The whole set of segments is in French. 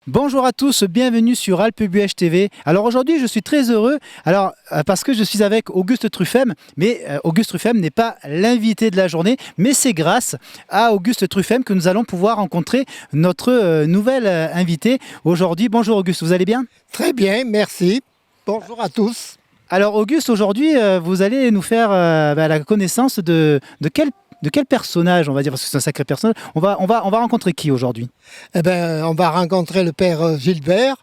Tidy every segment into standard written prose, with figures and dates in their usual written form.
Bonjour à tous, bienvenue sur Alpe Buège TV. Alors aujourd'hui, je suis très heureux parce que je suis avec Auguste Truffem, mais Auguste Truffem n'est pas l'invité de la journée, mais c'est grâce à Auguste Truffem que nous allons pouvoir rencontrer notre nouvel invité aujourd'hui. Bonjour Auguste, vous allez bien? Très bien, merci. Bonjour à tous. Alors Auguste, aujourd'hui, vous allez nous faire la connaissance de quel personnage, on va dire, parce que c'est un sacré personnage. On va rencontrer qui aujourd'hui? Eh ben, on va rencontrer le père Gilbert,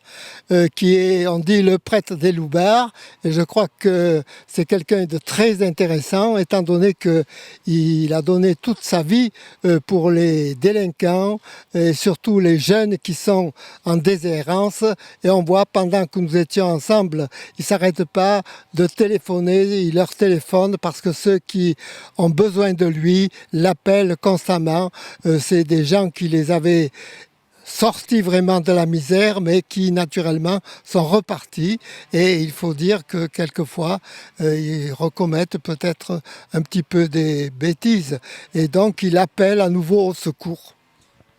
qui est, on dit, le prêtre des Loubards. Et je crois que c'est quelqu'un de très intéressant, étant donné qu'il a donné toute sa vie pour les délinquants et surtout les jeunes qui sont en déshérence. Et on voit, pendant que nous étions ensemble, il ne s'arrête pas de téléphoner, il leur téléphone parce que ceux qui ont besoin de lui l'appellent constamment. C'est des gens qui les avaient sortis vraiment de la misère, mais qui naturellement sont repartis. Et il faut dire que quelquefois, ils recommettent peut-être un petit peu des bêtises. Et donc, il appelle à nouveau au secours.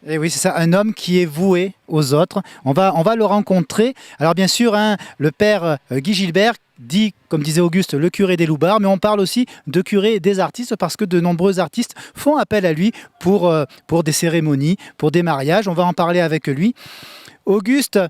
Et oui, c'est ça, un homme qui est voué aux autres. On va le rencontrer. Alors bien sûr, hein, le père Guy Gilbert dit, comme disait Auguste, le curé des Loubards, mais on parle aussi de curé des artistes parce que de nombreux artistes font appel à lui pour des cérémonies, pour des mariages. On va en parler avec lui. Auguste,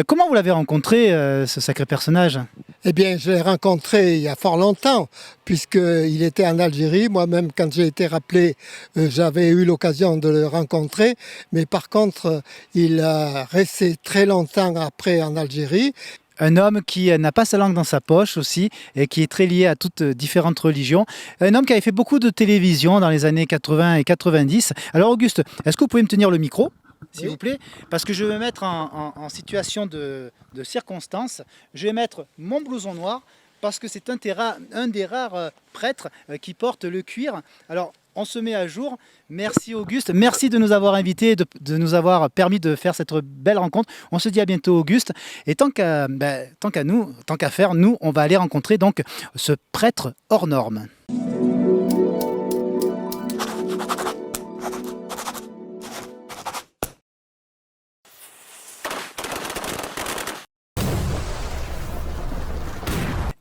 comment vous l'avez rencontré, ce sacré personnage? Eh bien, je l'ai rencontré il y a fort longtemps, puisqu'il était en Algérie. Moi-même, quand j'ai été rappelé, j'avais eu l'occasion de le rencontrer. Mais par contre, il a resté très longtemps après en Algérie. Un homme qui n'a pas sa langue dans sa poche aussi et qui est très lié à toutes différentes religions. Un homme qui avait fait beaucoup de télévision dans les années 80 et 90. Alors Auguste, est-ce que vous pouvez me tenir le micro, s'il Oui. vous plaît? Parce que je vais me mettre en situation de circonstance. Je vais mettre mon blouson noir parce que c'est un des rares prêtres qui porte le cuir. Alors, on se met à jour. Merci Auguste, merci de nous avoir invités, de nous avoir permis de faire cette belle rencontre. On se dit à bientôt Auguste. Et tant qu'à faire, nous, on va aller rencontrer donc ce prêtre hors norme.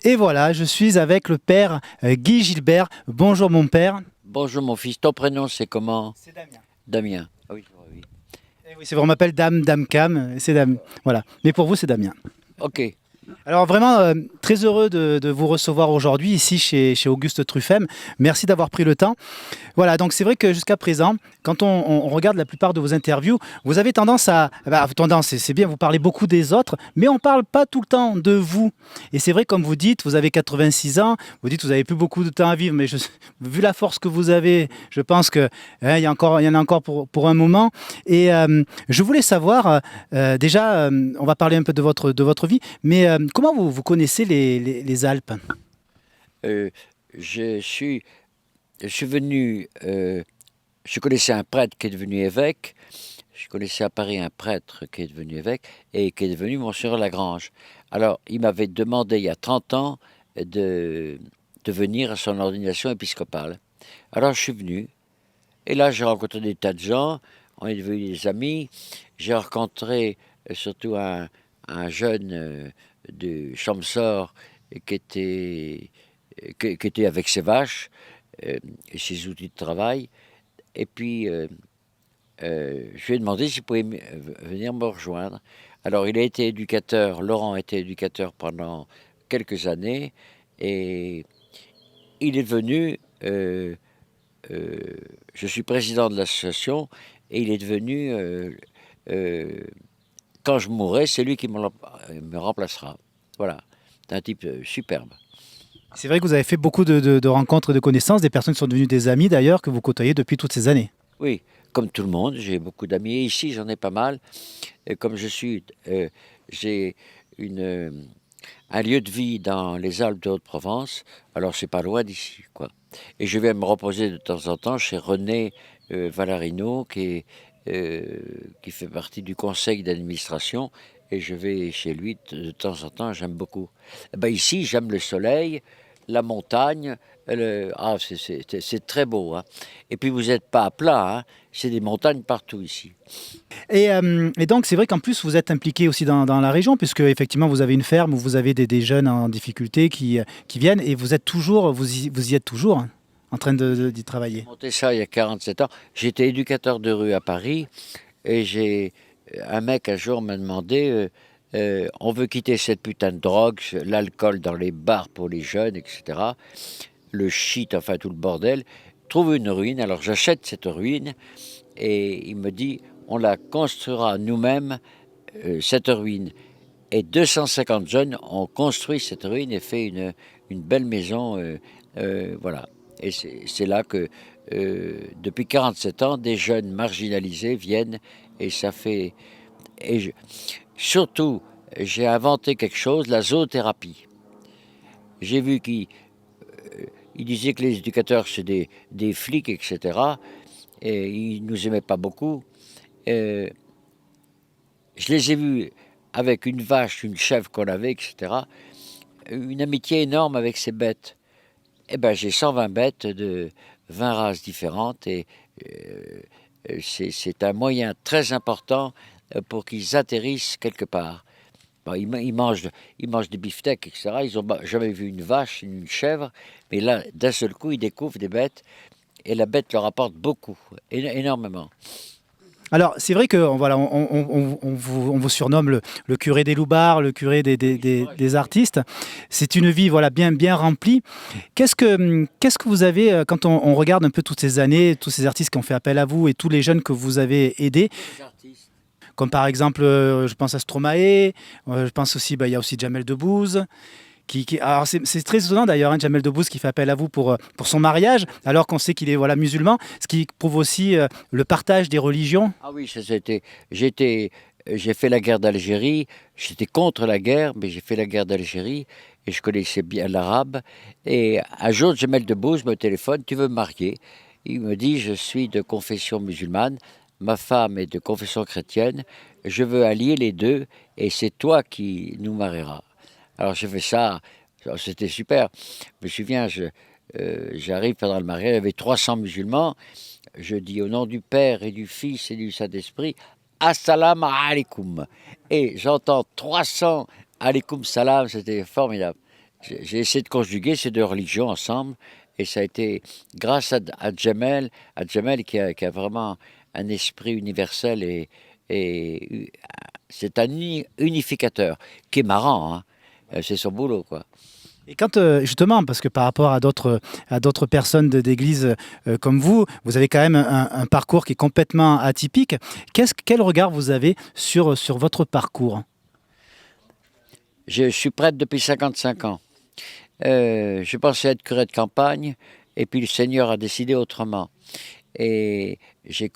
Et voilà, je suis avec le père Guy Gilbert. Bonjour mon père. Bonjour mon fils, ton prénom c'est comment? C'est Damien. Damien. Ah oui, oui. Eh oui, c'est vrai, on m'appelle Dame Cam, c'est Dame. Voilà. Mais pour vous, c'est Damien. Ok. Alors vraiment, très heureux de vous recevoir aujourd'hui ici chez Auguste Truffem. Merci d'avoir pris le temps. Voilà, donc c'est vrai que jusqu'à présent, quand on regarde la plupart de vos interviews, vous avez tendance c'est bien, vous parlez beaucoup des autres, mais on ne parle pas tout le temps de vous. Et c'est vrai, comme vous dites, vous avez 86 ans, vous dites que vous n'avez plus beaucoup de temps à vivre, mais vu la force que vous avez, je pense que il y en a encore pour un moment. Et je voulais savoir, déjà, on va parler un peu de votre vie, mais comment vous connaissez les Alpes? Euh, je suis venu, je connaissais un prêtre qui est devenu évêque, je connaissais à Paris un prêtre qui est devenu évêque et qui est devenu Monseigneur Lagrange. Alors, il m'avait demandé il y a 30 ans de venir à son ordination épiscopale. Alors, je suis venu et là, j'ai rencontré des tas de gens, on est devenus des amis. J'ai rencontré surtout un jeune de Chamsor qui était avec ses vaches et ses outils de travail. Et puis, je lui ai demandé s'il pouvait venir me rejoindre. Alors, il a été éducateur, Laurent a été éducateur pendant quelques années, et il est venu, je suis président de l'association, et il est devenu, euh, quand je mourrai, c'est lui qui me remplacera. Voilà, c'est un type superbe. C'est vrai que vous avez fait beaucoup de rencontres et de connaissances, des personnes qui sont devenues des amis d'ailleurs, que vous côtoyez depuis toutes ces années. Oui, comme tout le monde, j'ai beaucoup d'amis. Et ici, j'en ai pas mal. Et comme j'ai une, un lieu de vie dans les Alpes de Haute-Provence, alors c'est pas loin d'ici, quoi. Et je vais me reposer de temps en temps chez René Valarino, qui fait partie du conseil d'administration. Et je vais chez lui de temps en temps, j'aime beaucoup. Eh ben ici, j'aime le soleil, la montagne. C'est très beau. Hein. Et puis vous n'êtes pas à plat, hein. C'est des montagnes partout ici. Et donc, c'est vrai qu'en plus, vous êtes impliqué aussi dans la région, puisque effectivement, vous avez une ferme où vous avez des jeunes en difficulté qui viennent, et vous êtes toujours, vous y êtes toujours hein, en train d'y travailler. J'ai monté ça il y a 47 ans. J'étais éducateur de rue à Paris et un mec un jour m'a demandé on veut quitter cette putain de drogue, l'alcool dans les bars pour les jeunes, etc. Le shit, enfin tout le bordel. Trouve une ruine. Alors j'achète cette ruine et il me dit on la construira nous-mêmes, cette ruine. Et 250 jeunes ont construit cette ruine et fait une belle maison. Voilà. Et c'est là que, depuis 47 ans, des jeunes marginalisés viennent et ça fait. Surtout, j'ai inventé quelque chose, la zoothérapie. J'ai vu qu'il disait que les éducateurs, c'est des flics, etc. Et ils ne nous aimaient pas beaucoup. Je les ai vus avec une vache, une chèvre qu'on avait, etc. Une amitié énorme avec ces bêtes. Eh ben, j'ai 120 bêtes de 20 races différentes et c'est un moyen très important pour qu'ils atterrissent quelque part. Bon, ils mangent des beefsteaks, etc. Ils n'ont jamais vu une vache, une chèvre, mais là, d'un seul coup, ils découvrent des bêtes et la bête leur apporte beaucoup, énormément. Alors, c'est vrai que voilà, on vous surnomme le curé des loupards, le curé des artistes. C'est une vie voilà, bien remplie. Qu'est-ce que vous avez, quand on regarde un peu toutes ces années, tous ces artistes qui ont fait appel à vous et tous les jeunes que vous avez aidés, comme par exemple, je pense à Stromae, je pense aussi, il y a aussi Jamel Debbouze. Alors c'est très étonnant d'ailleurs, hein, Jamel Debbouze qui fait appel à vous pour son mariage, alors qu'on sait qu'il est voilà, musulman, ce qui prouve aussi le partage des religions. Ah oui, j'ai fait la guerre d'Algérie, j'étais contre la guerre, mais j'ai fait la guerre d'Algérie et je connaissais bien l'arabe. Et un jour, Jamel Debbouze me téléphone, tu veux me marier? Il me dit, je suis de confession musulmane, ma femme est de confession chrétienne, je veux allier les deux et c'est toi qui nous marieras. Alors j'ai fait ça, c'était super. Je me souviens, j'arrive pendant le mariage, il y avait 300 musulmans. Je dis au nom du Père et du Fils et du Saint-Esprit, Assalamu alaikum. Et j'entends 300 alaikum salam, c'était formidable. J'ai essayé de conjuguer ces deux religions ensemble et ça a été grâce à Jamel qui a vraiment un esprit universel et c'est un unificateur qui est marrant, hein. C'est son boulot, quoi. Et quand justement, parce que par rapport à d'autres personnes d'église comme vous avez quand même un parcours qui est complètement atypique. Quel regard vous avez sur votre parcours? Je suis prêtre depuis 55 ans. Je pensais être curé de campagne, et puis le Seigneur a décidé autrement. Et j'ai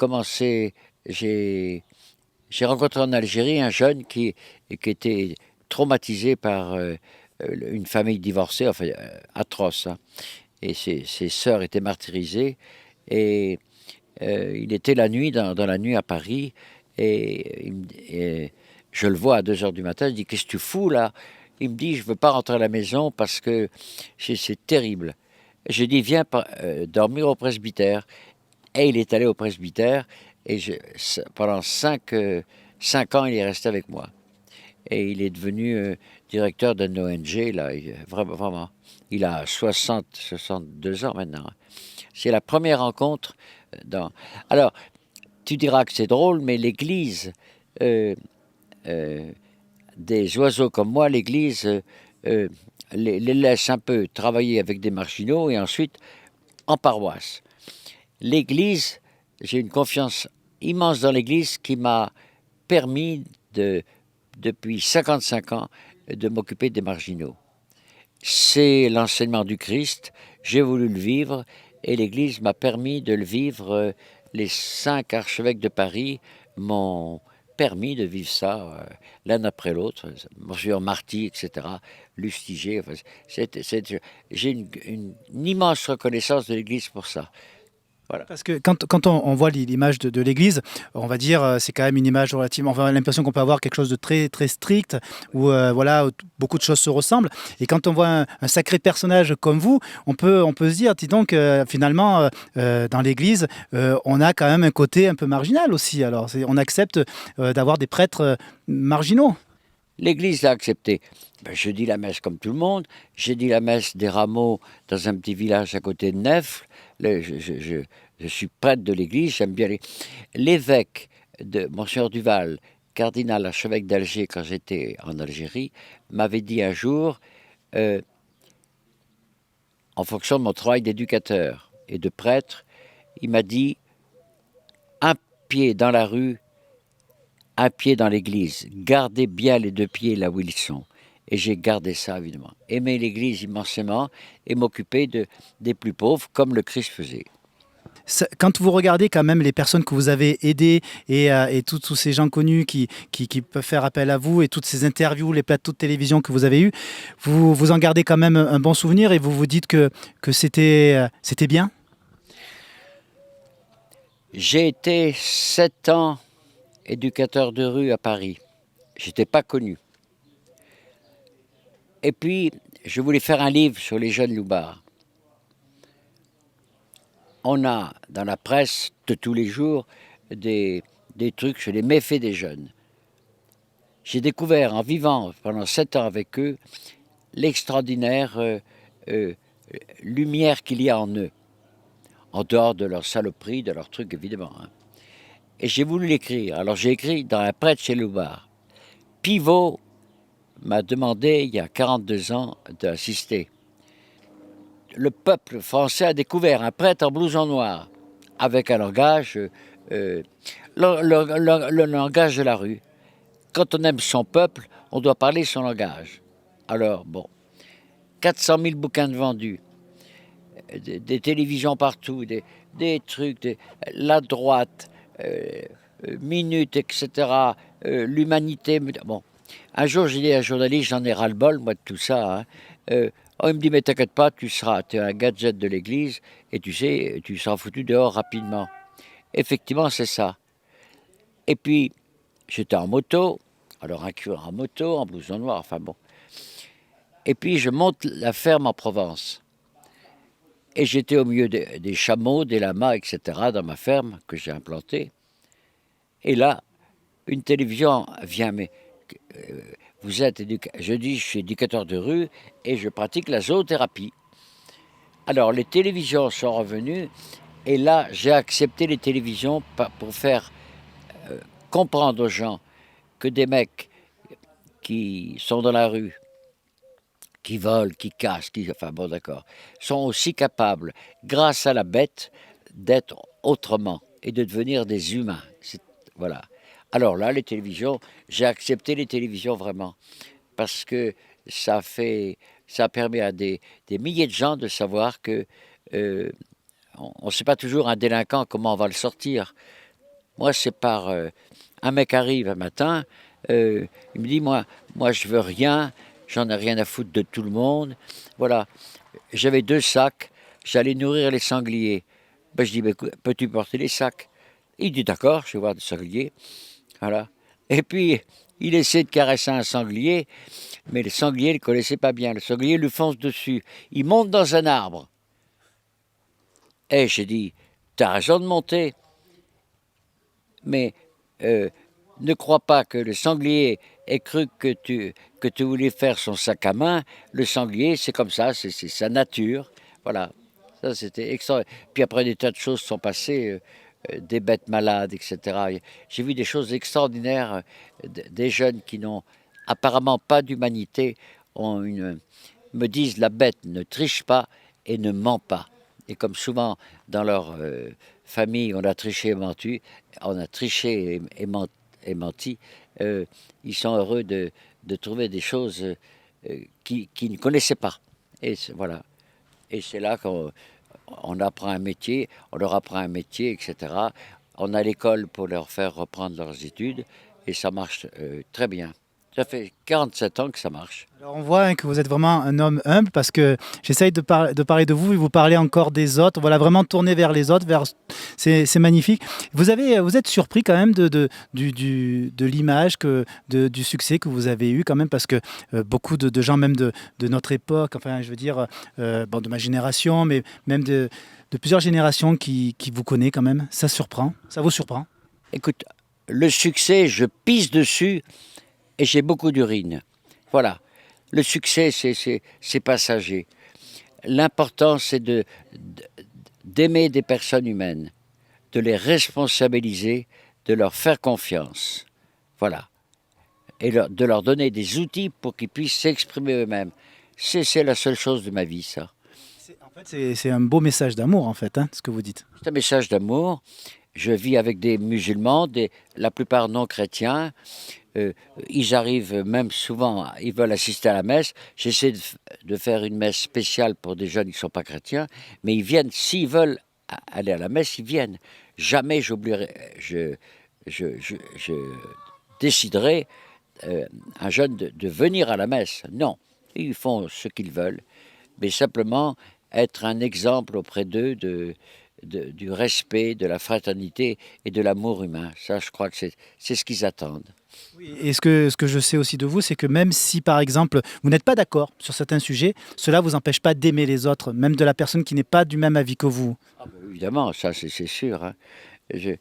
rencontré en Algérie un jeune qui était traumatisé par une famille divorcée, enfin atroce. Hein. Et ses sœurs étaient martyrisées. Et il était la nuit, dans la nuit à Paris, et je le vois à 2 heures du matin, je dis, qu'est-ce que tu fous là? Il me dit, je ne veux pas rentrer à la maison parce que c'est terrible. J'ai dit, viens dormir au presbytère. Et il est allé au presbytère, et pendant 5 ans, il est resté avec moi. Et il est devenu directeur d'une ONG, là, vraiment. Il a 62 ans maintenant. C'est la première rencontre Alors, tu diras que c'est drôle, mais l'Église, des oiseaux comme moi, l'Église les laisse un peu travailler avec des marginaux et ensuite en paroisse. L'Église, j'ai une confiance immense dans l'Église qui m'a permis depuis 55 ans de m'occuper des marginaux. C'est l'enseignement du Christ, j'ai voulu le vivre et l'Église m'a permis de le vivre. Les 5 archevêques de Paris m'ont permis de vivre ça l'un après l'autre. Monsieur Marty, etc., Lustiger. J'ai une immense reconnaissance de l'Église pour ça. Voilà. Parce que quand on voit l'image de l'église, on va dire c'est quand même une image relativement. On a l'impression qu'on peut avoir quelque chose de très très strict où voilà où beaucoup de choses se ressemblent. Et quand on voit un sacré personnage comme vous, on peut se dire, dis donc finalement dans l'église, on a quand même un côté un peu marginal aussi. Alors on accepte d'avoir des prêtres marginaux. L'Église l'a accepté. Ben, je dis la messe comme tout le monde. J'ai dit la messe des Rameaux dans un petit village à côté de Nefles. Je suis prêtre de l'Église, j'aime bien l'évêque de Monseigneur Duval, cardinal archevêque d'Alger quand j'étais en Algérie, m'avait dit un jour, euh, en fonction de mon travail d'éducateur et de prêtre, il m'a dit un pied dans la rue, un pied dans l'église. Gardez bien les deux pieds là où ils sont. Et j'ai gardé ça, évidemment. Aimer l'église immensément et m'occuper des plus pauvres, comme le Christ faisait. Quand vous regardez quand même les personnes que vous avez aidées et tous ces gens connus qui peuvent faire appel à vous et toutes ces interviews, les plateaux de télévision que vous avez eus, vous en gardez quand même un bon souvenir et vous vous dites que c'était bien. J'ai été 7 ans éducateur de rue à Paris. J'étais pas connu. Et puis, je voulais faire un livre sur les jeunes loupards. On a dans la presse de tous les jours des trucs sur les méfaits des jeunes. J'ai découvert en vivant pendant 7 ans avec eux l'extraordinaire euh, lumière qu'il y a en eux, en dehors de leur saloperie, de leurs trucs évidemment. Hein. Et j'ai voulu l'écrire. Alors j'ai écrit dans Un prêtre chez Loubard. Pivot m'a demandé il y a 42 ans d'assister. Le peuple français a découvert un prêtre en blouson noir avec un langage, le langage de la rue. Quand on aime son peuple, on doit parler son langage. Alors, bon, 400 000 bouquins de vendus, des télévisions partout, des trucs, la droite, Minute, etc., l'humanité. Bon, un jour, j'ai dit à un journaliste, j'en ai ras-le-bol, moi, de tout ça. Hein. Il me dit, mais t'inquiète pas, tu es un gadget de l'église, et tu sais, tu seras foutu dehors rapidement. Effectivement, c'est ça. Et puis, j'étais en moto, alors un curé en moto, en blouson noir, enfin bon. Et puis, je monte la ferme en Provence. Et j'étais au milieu des chameaux, des lamas, etc., dans ma ferme que j'ai implantée. Et là, une télévision vient, mais vous êtes je dis, je suis éducateur de rue et je pratique la zoothérapie. Alors, les télévisions sont revenues et là, j'ai accepté les télévisions pour faire comprendre aux gens que des mecs qui sont dans la rue, qui volent, qui cassent, enfin bon d'accord, sont aussi capables, grâce à la bête, d'être autrement et de devenir des humains. Voilà. Alors là, les télévisions, j'ai accepté les télévisions vraiment, parce que ça permet à des milliers de gens de savoir que on ne sait pas toujours un délinquant comment on va le sortir. Moi, c'est par un mec arrive un matin, il me dit moi je veux rien, j'en ai rien à foutre de tout le monde. Voilà, j'avais 2 sacs, j'allais nourrir les sangliers. Ben, je dis, peux-tu porter les sacs? Il dit d'accord, je vais voir des sangliers. Voilà. Et puis, il essaie de caresser un sanglier, mais le sanglier ne le connaissait pas bien. Le sanglier lui fonce dessus. Il monte dans un arbre. Et j'ai dit, t'as raison de monter, mais ne crois pas que le sanglier ait cru que tu voulais faire son sac à main. Le sanglier, c'est comme ça, c'est sa nature. Voilà. Ça, c'était extraordinaire. Puis après, des tas de choses sont passées, des bêtes malades, etc. J'ai vu des choses extraordinaires, des jeunes qui n'ont apparemment pas d'humanité, me disent la bête ne triche pas et ne ment pas. Et comme souvent dans leur famille, on a triché et menti, ils sont heureux de trouver des choses qu'ils ne connaissaient pas. Et voilà. Et c'est là qu'on apprend un métier, on leur apprend un métier, etc. On a l'école pour leur faire reprendre leurs études, et ça marche très bien, Ça fait 47 ans que ça marche. Alors on voit hein, que vous êtes vraiment un homme humble parce que j'essaye de parler de vous et vous parlez encore des autres. Voilà, vraiment tourner vers les autres, c'est magnifique. Vous êtes surpris quand même de l'image, du succès que vous avez eu quand même parce que beaucoup de gens même de notre époque, enfin je veux dire, bon, de ma génération, mais même de plusieurs générations qui vous connaissent quand même, ça vous surprend. Écoute, le succès, je pisse dessus et j'ai beaucoup d'urine. Voilà. Le succès, c'est passager. L'important, c'est d'aimer des personnes humaines, de les responsabiliser, de leur faire confiance. Voilà. Et de leur donner des outils pour qu'ils puissent s'exprimer eux-mêmes. C'est la seule chose de ma vie, ça. En fait, c'est un beau message d'amour, en fait, hein, ce que vous dites. C'est un message d'amour. Je vis avec des musulmans, la plupart non chrétiens. Ils arrivent même souvent, ils veulent assister à la messe. J'essaie de faire une messe spéciale pour des jeunes qui ne sont pas chrétiens, mais ils viennent, s'ils veulent aller à la messe, ils viennent. Jamais j'oublierai, je déciderai un jeune de venir à la messe. Non, ils font ce qu'ils veulent, mais simplement être un exemple auprès d'eux du respect, de la fraternité et de l'amour humain. Ça, je crois que c'est ce qu'ils attendent. Oui, et ce que je sais aussi de vous, c'est que même si, par exemple, vous n'êtes pas d'accord sur certains sujets, cela ne vous empêche pas d'aimer les autres, même de la personne qui n'est pas du même avis que vous. Ah ben, évidemment, ça c'est sûr. Hein. Je,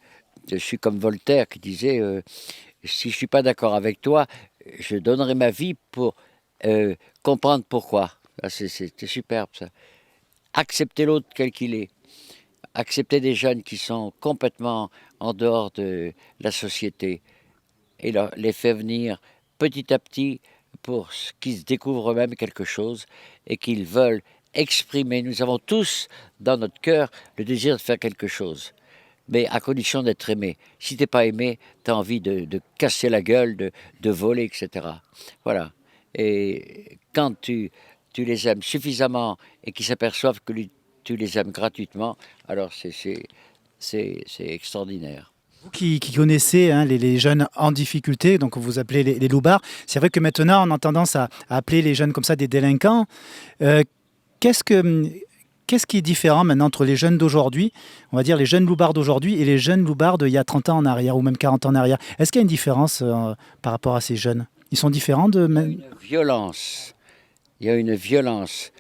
je suis comme Voltaire qui disait si je ne suis pas d'accord avec toi, je donnerai ma vie pour comprendre pourquoi. C'est superbe ça. Accepter l'autre quel qu'il est. Accepter des jeunes qui sont complètement en dehors de la société et les faire venir petit à petit pour qu'ils se découvrent eux-mêmes quelque chose et qu'ils veulent exprimer. Nous avons tous dans notre cœur le désir de faire quelque chose, mais à condition d'être aimé. Si tu n'es pas aimé, tu as envie de casser la gueule, de voler, etc. Voilà. Et quand tu les aimes suffisamment et qu'ils s'aperçoivent que tu les aimes gratuitement, alors c'est extraordinaire. Vous qui connaissez hein, les jeunes en difficulté, donc vous appelez les loupards, c'est vrai que maintenant on a tendance à appeler les jeunes comme ça des délinquants. Euh, qu'est-ce qui est différent maintenant entre les jeunes d'aujourd'hui, on va dire les jeunes loupards d'aujourd'hui et les jeunes loupards d'il y a 30 ans en arrière ou même 40 ans en arrière? Est-ce qu'il y a une différence par rapport à ces jeunes? Ils sont différents de même. Il y a une violence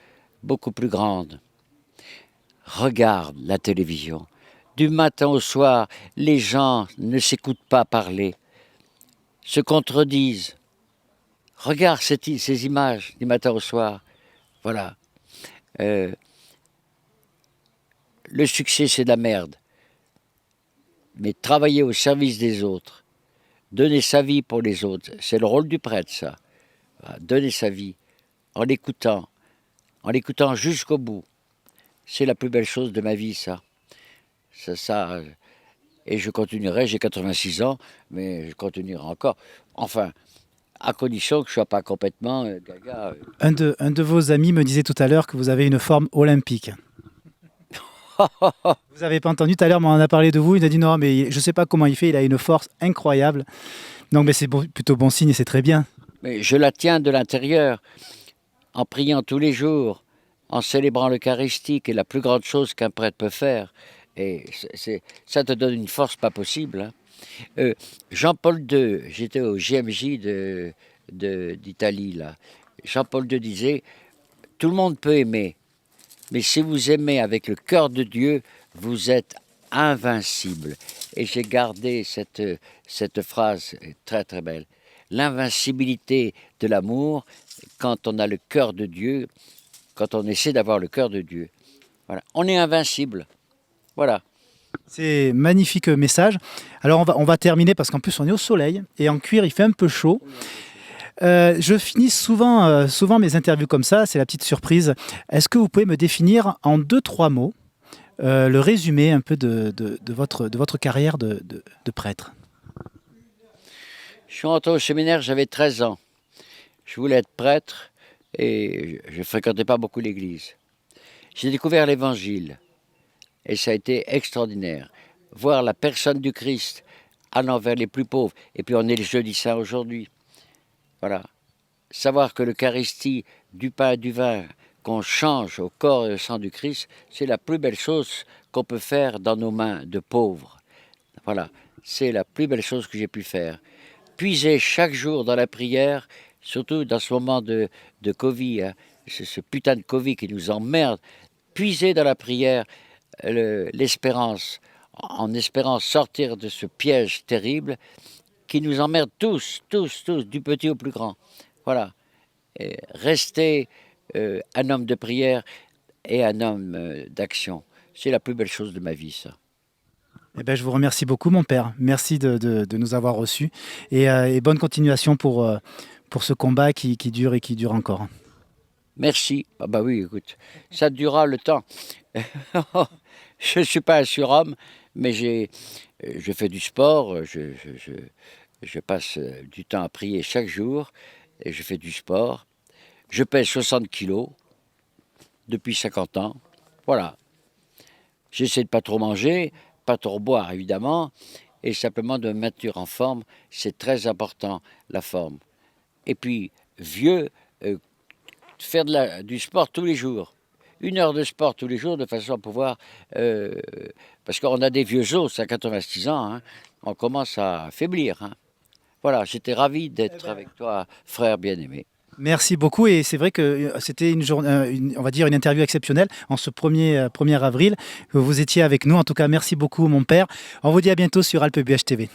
beaucoup plus grande. Regarde la télévision. Du matin au soir, les gens ne s'écoutent pas parler, se contredisent. Regarde ces images du matin au soir. Voilà. Le succès, c'est de la merde. Mais travailler au service des autres, donner sa vie pour les autres, c'est le rôle du prêtre, ça. Voilà, donner sa vie en l'écoutant jusqu'au bout. C'est la plus belle chose de ma vie, ça. Et je continuerai, j'ai 86 ans, mais je continuerai encore. Enfin, à condition que je ne sois pas complètement gaga. Un de vos amis me disait tout à l'heure que vous avez une forme olympique. Vous n'avez pas entendu tout à l'heure, mais on en a parlé de vous. Il a dit non, mais je ne sais pas comment il fait, il a une force incroyable. Donc, mais c'est plutôt bon signe et c'est très bien. Mais je la tiens de l'intérieur, en priant tous les jours, en célébrant l'Eucharistie, qui est la plus grande chose qu'un prêtre peut faire. Et ça te donne une force pas possible. Hein. Jean-Paul II, j'étais au JMJ d'Italie, là. Jean-Paul II disait, tout le monde peut aimer, mais si vous aimez avec le cœur de Dieu, vous êtes invincible. Et j'ai gardé cette phrase très très belle. L'invincibilité de l'amour, quand on a le cœur de Dieu, quand on essaie d'avoir le cœur de Dieu. Voilà. On est invincible. Voilà. C'est magnifique message. Alors on va terminer parce qu'en plus on est au soleil et en cuir il fait un peu chaud. Je finis souvent mes interviews comme ça, c'est la petite surprise. Est-ce que vous pouvez me définir en 2-3 mots le résumé un peu de votre carrière de prêtre? Je suis rentré au séminaire, j'avais 13 ans. Je voulais être prêtre et je ne fréquentais pas beaucoup l'église. J'ai découvert l'évangile et ça a été extraordinaire. Voir la personne du Christ allant vers les plus pauvres. Et puis on est le jeudi saint aujourd'hui. Voilà. Savoir que l'Eucharistie, du pain et du vin, qu'on change au corps et au sang du Christ, c'est la plus belle chose qu'on peut faire dans nos mains de pauvres. Voilà, c'est la plus belle chose que j'ai pu faire. Puiser chaque jour dans la prière, surtout dans ce moment de Covid, hein, ce putain de Covid qui nous emmerde, puiser dans la prière l'espérance, en espérant sortir de ce piège terrible qui nous emmerde tous, du petit au plus grand. Voilà. Et rester un homme de prière et un homme d'action. C'est la plus belle chose de ma vie, ça. Eh ben, je vous remercie beaucoup, mon père. Merci de nous avoir reçus. Et bonne continuation pour ce combat qui dure et qui dure encore. Merci. Ah bah oui, écoute, ça durera le temps. Je ne suis pas un surhomme, mais je fais du sport, je passe du temps à prier chaque jour, et je fais du sport. Je pèse 60 kilos depuis 50 ans. Voilà. J'essaie de pas trop manger, pas trop boire évidemment, et simplement de me maintenir en forme. C'est très important, la forme. Et puis, vieux, faire du sport tous les jours. 1 heure de sport tous les jours de façon à pouvoir... parce qu'on a des vieux os, à 86 ans, hein, on commence à faiblir. Hein. Voilà, j'étais ravi d'être avec toi, frère bien-aimé. Merci beaucoup et c'est vrai que c'était une journée, on va dire une interview exceptionnelle en ce 1er avril. Vous étiez avec nous. En tout cas, merci beaucoup mon père. On vous dit à bientôt sur Alpe Buh TV.